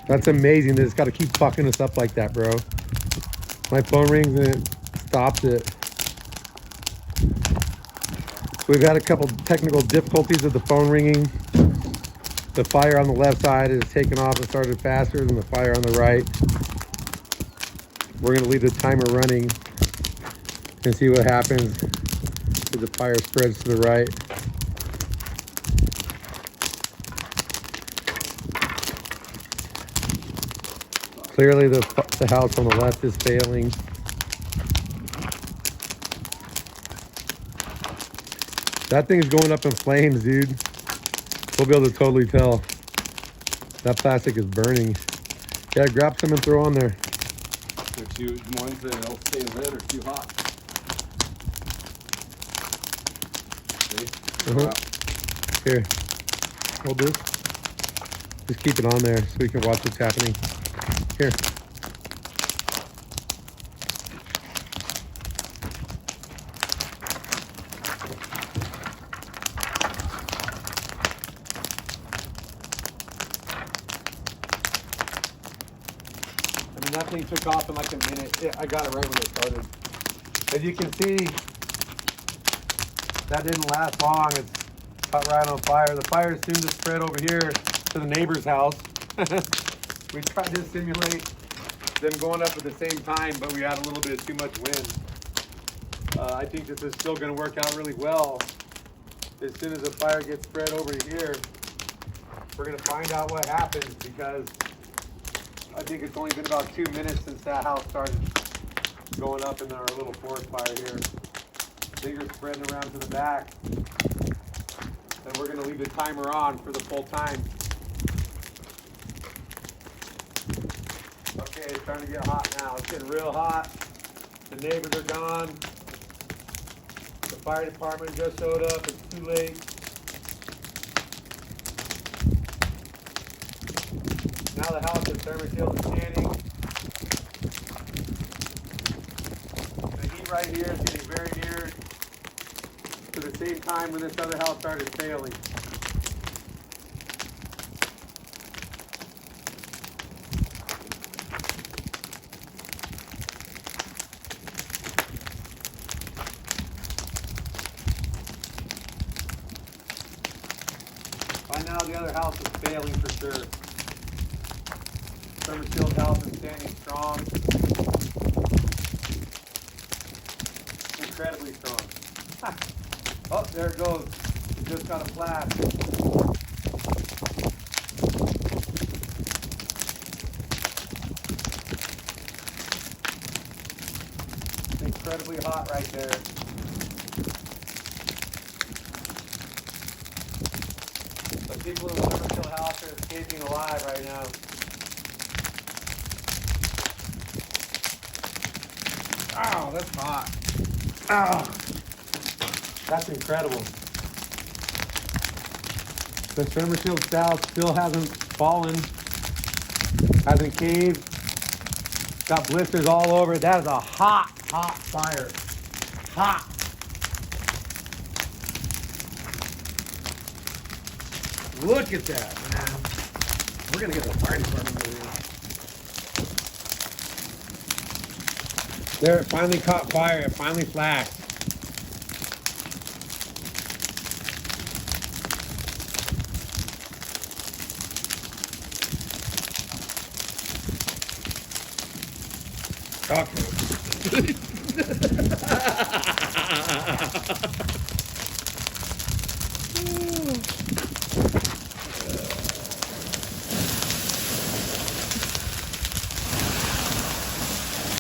That's amazing that it's got to keep fucking us up like that, bro. My phone rings and it stops it. We've had a couple technical difficulties with the phone ringing. The fire on the left side is taken off and started faster than the fire on the right. We're gonna leave the timer running and see what happens as the fire spreads to the right. Clearly the house on the left is failing. That thing's going up in flames, dude. We'll be able to totally tell. That plastic is burning. Yeah, grab some and throw on there. They're too, the ones that'll stay lit are too hot. See? Here, hold this. Just keep it on there so we can watch what's happening. Here. I mean, that thing took off in like a minute. Yeah, I got it right when it started. As you can see, that didn't last long. It's caught right on fire. The fire seemed to spread over here to the neighbor's house. We tried to simulate them going up at the same time, but we had a little bit too much wind. I think this is still going to work out really well. As soon as the fire gets spread over here, we're going to find out what happens, because I think it's only been about 2 minutes since that house started going up in our little forest fire here. Things are spreading around to the back. And we're going to leave the timer on for the full time. Okay, it's starting to get hot now. It's getting real hot. The neighbors are gone. The fire department just showed up. It's too late. Now the house is ThermaShield is standing. The heat right here is getting very near to the same time when this other house started failing. By now the other house is failing for sure. ThermaShield house is standing strong. Incredibly strong. Oh, there it goes. It just got a flash. It's incredibly hot right there. The people in the ThermaShield house are escaping alive right now. Ow, that's hot. Ow. That's incredible. The ThermaShield south still hasn't fallen, hasn't caved. Got blisters all over it. That is a hot, hot fire. Hot. Look at that, man. We're gonna get the fire department in here. There, it finally caught fire. It finally flashed. Okay.